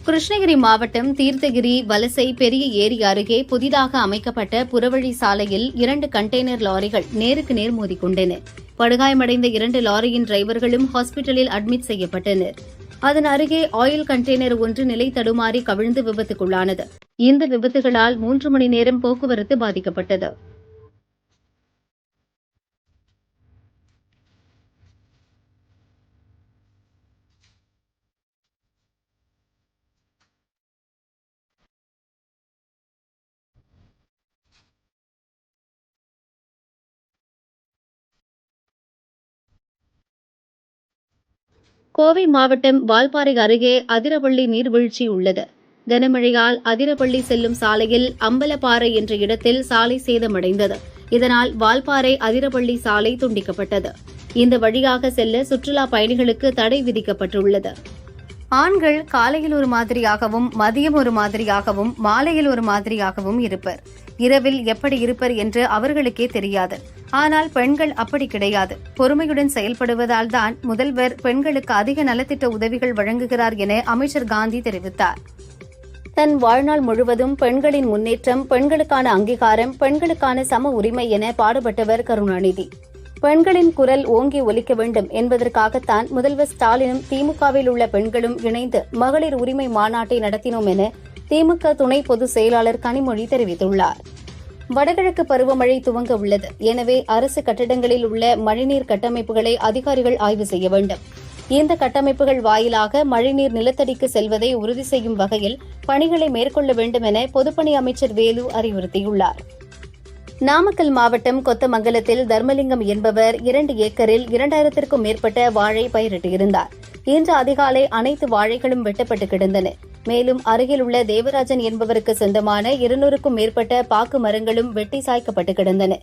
கிருஷ்ணகிரி மாவட்டம் தீர்த்தகிரி வலசை பெரிய ஏரி அருகே புதிதாக அமைக்கப்பட்ட புறவழி சாலையில் 2 கண்டெய்னர் லாரிகள் நேருக்கு நேர் மோதிக்கொண்டன. படுகாயமடைந்த 2 லாரியின் டிரைவர்களும் ஹாஸ்பிட்டலில் அட்மிட் செய்யப்பட்டனர். அதன் அருகே ஆயில் கண்டெய்னர் ஒன்று நிலை தடுமாறி கவிழ்ந்து விபத்துக்குள்ளானது. இந்த விபத்துகளால் 3 மணி நேரம் போக்குவரத்து பாதிக்கப்பட்டது. கோவை மாவட்டம் வால்பாறை அருகே அதிரப்பள்ளி நீர்வீழ்ச்சி உள்ளது. கனமழையால் அதிரப்பள்ளி செல்லும் சாலையில் அம்பலப்பாறை என்ற இடத்தில் சாலை சேதமடைந்தது. இதனால் வால்பாறை அதிரப்பள்ளி சாலை துண்டிக்கப்பட்டது. இந்த வழியாக செல்ல சுற்றுலா பயணிகளுக்கு தடை விதிக்கப்பட்டுள்ளது. ஆண்கள் காலையில் ஒரு மாதிரியாகவும் மதியம் ஒரு மாதிரியாகவும் மாலையில் ஒரு மாதிரியாகவும் இருப்பர். இரவில் எப்படி இருப்பர் என்று அவர்களுக்கே தெரியாது. ஆனால் பெண்கள் அப்படி கிடையாது. பொறுமையுடன் செயல்படுவதால் தான் முதல்வர் பெண்களுக்கு அதிக நலத்திட்ட உதவிகள் வழங்குகிறார் என அமைச்சர் காந்தி தெரிவித்தார். தன் வாழ்நாள் முழுவதும் பெண்களின் முன்னேற்றம், பெண்களுக்கான அங்கீகாரம், பெண்களுக்கான சம உரிமை என பாடுபட்டவர் கருணாநிதி. பெண்களின் குரல் ஓங்கி ஒலிக்க வேண்டும் என்பதற்காகத்தான் முதல்வர் ஸ்டாலினும் திமுகவில் உள்ள பெண்களும் இணைந்து மகளிர் உரிமை மாநாட்டை நடத்தினோம் என திமுக துணை பொதுச் செயலாளர் கனிமொழி தெரிவித்துள்ளார். வடகிழக்கு பருவமழை துவங்க உள்ளது. எனவே அரசு கட்டடங்களில் உள்ள மழைநீர் கட்டமைப்புகளை அதிகாரிகள் ஆய்வு செய்ய வேண்டும். இந்த கட்டமைப்புகள் வாயிலாக மழைநீர் நிலத்தடிக்கு செல்வதை உறுதி செய்யும் வகையில் பணிகளை மேற்கொள்ள வேண்டும் என பொதுப்பணி அமைச்சர் வேலு அறிவுறுத்தியுள்ளார். நாமக்கல் மாவட்டம் கொத்தமங்கலத்தில் தர்மலிங்கம் என்பவர் 2 ஏக்கரில் 2000க்கும் மேற்பட்ட வாழை பயிரிட்டிருந்தார். இன்று அதிகாலை அனைத்து வாழைகளும் வெட்டப்பட்டு கிடந்தன. மேலும் அருகில் உள்ள தேவராஜன் என்பவருக்கு சொந்தமான 200க்கும் மேற்பட்ட பாக்கு மரங்களும் வெட்டி சாய்க்கப்பட்டு கிடந்தன.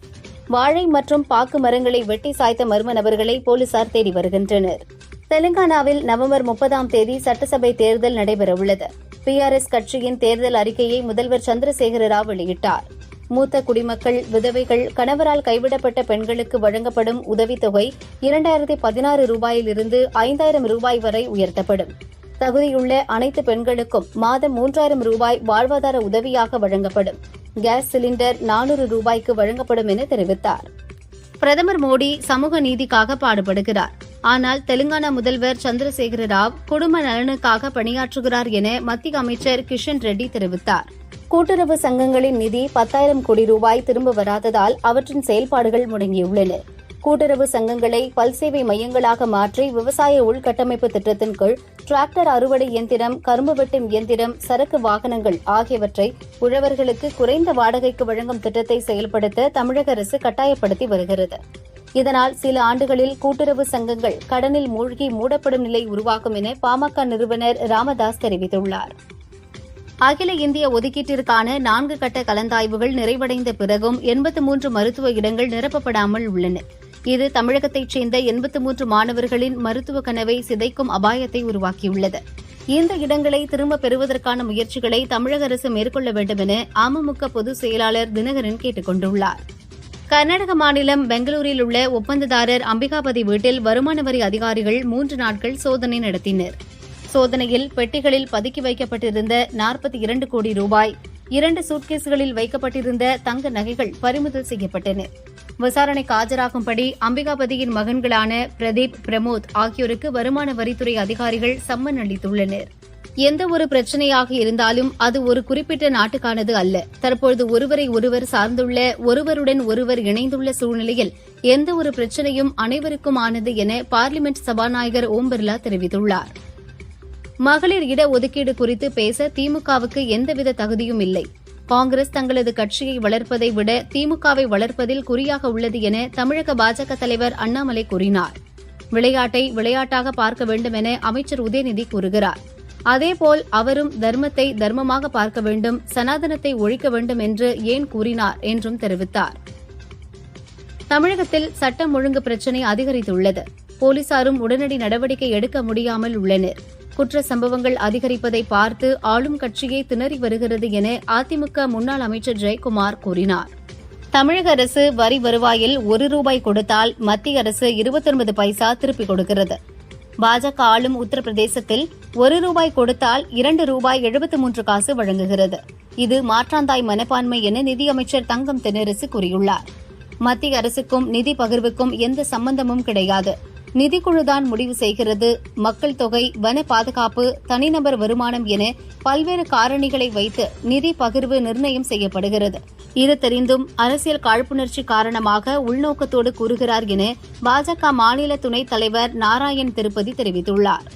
வாழை மற்றும் பாக்கு மரங்களை வெட்டி சாய்த்த மர்ம நபர்களை போலீசார் தேடி வருகின்றனர். தெலுங்கானாவில் நவம்பர் 30ஆம் தேதி சட்டசபை தேர்தல் நடைபெறவுள்ளது. PRS கட்சியின் தேர்தல் அறிக்கையை முதல்வர் சந்திரசேகர ராவ் வெளியிட்டார். மூத்த குடிமக்கள், விதவைகள், கணவரால் கைவிடப்பட்ட பெண்களுக்கு வழங்கப்படும் உதவித்தொகை 2016 ரூபாயிலிருந்து 5000 ரூபாய் வரை உயர்த்தப்படும். தகுதியுள்ள அனைத்து பெண்களுக்கும் மாதம் 3000 ரூபாய் வாழ்வாதார உதவியாக வழங்கப்படும். கேஸ் சிலிண்டர் 400 ரூபாய்க்கு வழங்கப்படும் என தெரிவித்தார். பிரதமர் மோடி சமூக நீதிக்காக பாடுபடுகிறார். ஆனால் தெலுங்கானா முதல்வர் சந்திரசேகர ராவ் குடும்ப நலனுக்காக பணியாற்றுகிறார் என மத்திய அமைச்சர் கிஷன் ரெட்டி தெரிவித்தார். கூட்டுறவு சங்கங்களின் நிதி 10,000 கோடி ரூபாய் திரும்ப வராததால் அவற்றின் செயல்பாடுகள் முடங்கியுள்ளன. கூட்டுறவு சங்கங்களை பல்சேவை மையங்களாக மாற்றி விவசாய உள்கட்டமைப்பு திட்டத்தின் கீழ் டிராக்டர் அறுவடை இயந்திரம், கரும்பு வெட்டும் இயந்திரம், சரக்கு வாகனங்கள் ஆகியவற்றை உழவர்களுக்கு குறைந்த வாடகைக்கு வழங்கும் திட்டத்தை செயல்படுத்த தமிழக அரசு கட்டாயப்படுத்தி வருகிறது. இதனால் சில ஆண்டுகளில் கூட்டுறவு சங்கங்கள் கடனில் மூழ்கி மூடப்படும் நிலை உருவாகும் என பாமக நிறுவனர் ராமதாஸ் தெரிவித்துள்ளார். அகில இந்திய ஒதுக்கீட்டிற்கான 4 கட்ட கலந்தாய்வுகள் நிறைவடைந்த பிறகும் 83 மருத்துவ இடங்கள் நிரப்பப்படாமல் உள்ளன. இது தமிழகத்தைச் சேர்ந்த 83 மாணவர்களின் மருத்துவ கனவை சிதைக்கும் அபாயத்தை உருவாக்கியுள்ளது. இந்த இடங்களை திரும்பப் பெறுவதற்கான முயற்சிகளை தமிழக அரசு மேற்கொள்ள வேண்டும் என அமமுக பொதுச் செயலாளர் தினகரன் கேட்டுக் கொண்டுள்ளார். கர்நாடக மாநிலம் பெங்களூரில் உள்ள ஒப்பந்ததாரர் அம்பிகாபதி வீட்டில் வருமான வரி அதிகாரிகள் 3 நாட்கள் சோதனை நடத்தினர். சோதனையில் பெட்டிகளில் பதுக்கி வைக்கப்பட்டிருந்த 42 கோடி ரூபாய், 2 சூட்கேஸ்களில் வைக்கப்பட்டிருந்த தங்க நகைகள் பறிமுதல் செய்யப்பட்டன. விசாரணைக்கு ஆஜராகும்படி அம்பிகாபதியின் மகன்களான பிரதீப், பிரமோத் ஆகியோருக்கு வருமான வரித்துறை அதிகாரிகள் சம்மன் அளித்துள்ளனர். எந்த ஒரு பிரச்சனையாக இருந்தாலும் அது ஒரு குறிப்பிட்ட நாட்டுக்கானது அல்ல. தற்பொழுது ஒருவரை ஒருவர் சார்ந்துள்ள, ஒருவருடன் ஒருவர் இணைந்துள்ள சூழ்நிலையில் எந்த ஒரு பிரச்சனையும் அனைவருக்குமானது என பார்லிமெண்ட் சபாநாயகர் ஓம் பிர்லா தெரிவித்துள்ளார். மகளிர் இடஒதுக்கீடு குறித்து பேச திமுகவுக்கு எந்தவித தகுதியும் இல்லை. காங்கிரஸ் தங்களது கட்சியை வளர்ப்பதை விட திமுகவை வளர்ப்பதில் குறியாக உள்ளது என தமிழக பாஜக தலைவர் அண்ணாமலை கூறினார். விளையாட்டை விளையாட்டாக பார்க்க வேண்டும் என அமைச்சர் உதயநிதி கூறுகிறார். அதேபோல் அவரும் தர்மத்தை தர்மமாக பார்க்க வேண்டும், சனாதனத்தை ஒழிக்க வேண்டும் என்று ஏன் கூறினார் என்றும் தெரிவித்தார். தமிழகத்தில் சட்டம் ஒழுங்கு பிரச்சினை அதிகரித்துள்ளது. போலீசாரும் உடனடி நடவடிக்கை எடுக்க முடியாமல் உள்ளனர். குற்ற சம்பவங்கள் அதிகரிப்பதை பார்த்து ஆளும் கட்சியே திணறி வருகிறது என அதிமுக முன்னாள் அமைச்சர் ஜெயக்குமார் கூறினார். தமிழக அரசு வரி வருவாயில் ₹1 கொடுத்தால் மத்திய அரசு 29 பைசா திருப்பிக் கொடுக்கிறது. பாஜக ஆளும் உத்தரப்பிரதேசத்தில் ₹1 கொடுத்தால் ₹2.73 வழங்குகிறது. இது மாற்றாந்தாய் மனப்பான்மை என நிதியமைச்சர் தங்கம் தென்னரசு கூறியுள்ளார். மத்திய அரசுக்கும் நிதி பகிர்வுக்கும் எந்த சம்பந்தமும் கிடையாது. நிதிக்குழுதான் முடிவு செய்கிறது. மக்கள் தொகை, வன பாதுகாப்பு, தனிநபர் வருமானம் என பல்வேறு காரணிகளை வைத்து நிதி பகிர்வு நிர்ணயம் செய்யப்படுகிறது. இது தெரிந்தும் அரசியல் காழ்ப்புணர்ச்சி காரணமாக உள்நோக்கத்தோடு கூறுகிறார் என பாஜக மாநில துணைத் தலைவர் நாராயண் திருப்பதி தெரிவித்துள்ளார்.